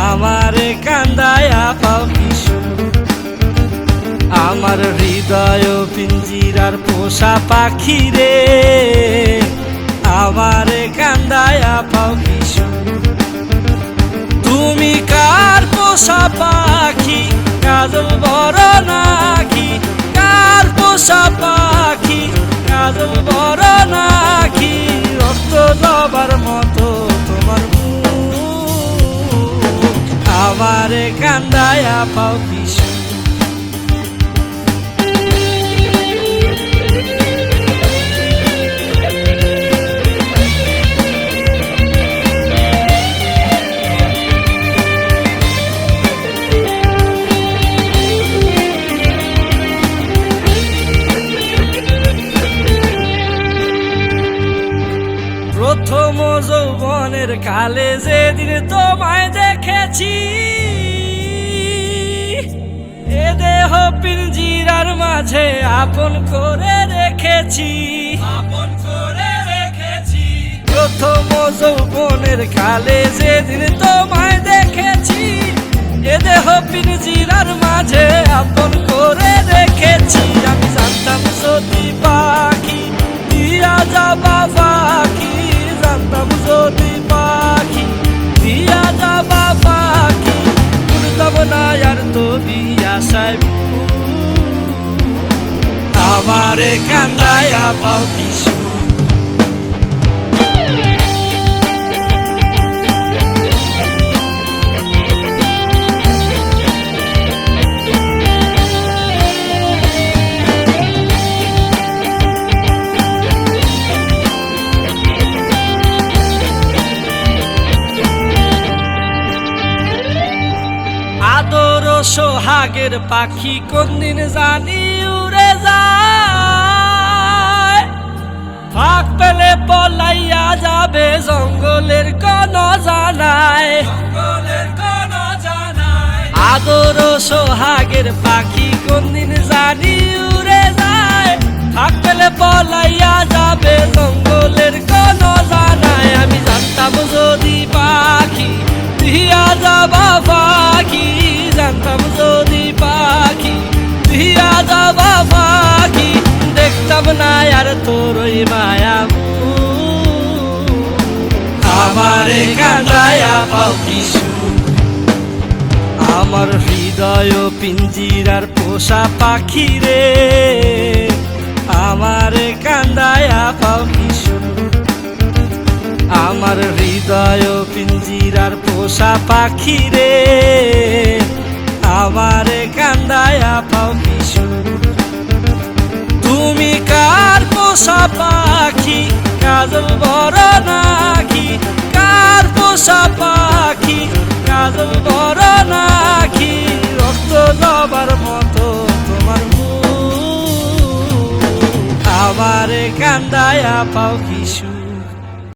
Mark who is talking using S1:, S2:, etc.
S1: আমারে কান্দায়া পাও কিশু আমার হৃদয় পিঞ্জিরার পোষা পাখি রে আমারে কান্দায়া পাও কিশু তুমি কার পোষা পাখি কাজল বড় নাকি কার পোষা পাখি কাজল বড় নাকি রক্ত জবার মতো তোমার আমারে কান্দায়া পাও কিশু প্রথম যৌবনের কালে যেদিন তোমায় দেখেছি এ দেহ পিঞ্জিরার মাঝে আপন করে রেখেছি প্রথম যৌবনের কালে যেদিন তোমায় দেখেছি এ দেহ পিঞ্জিরার মাঝে আপন করে রেখেছি আমি জানতাম যদি পাখি দিয়া যাবা পাখি জানতাম যদি পাখি দিয়া যাবা পাখি উড়তাম না আর তো বিয়াসায় আমারে কান্দায়া পাও কিশু আদর সোহাগের পাখি কোনদিন জানি উড়ে যায় ফাঁক পেলে পলাইয়া যাবে জঙ্গলের কোন জানায় আদর সোহাগের পাখি কোনদিন জানি উড়ে যায় ফাঁক পেলে পলাইয়া যাবে জঙ্গলের কোন জানায় আমি জানতাম যদি পাখি দিয়া যাবা পাখি জানতাম যদি পাখি দিয়া যাবা পাখি দেখতাম না আর তোর ওই মায়া আমারে কান্দায়া পাও কিশু আমার হৃদয় পিঞ্জিরার পোষা পাখি রে আমারে কান্দায়া পাও কিশু আমার হৃদয় পিঞ্জিরার পোষা পাখি রে আমারে কান্দায়া পাও কিশু তুমি কার পোষা পাখি কাজল বড় নাকি কার পোষা পাখি কাজল বড় নাকি রক্ত জবার মতো তোমার আমারে কান্দায়া পাও কিশু।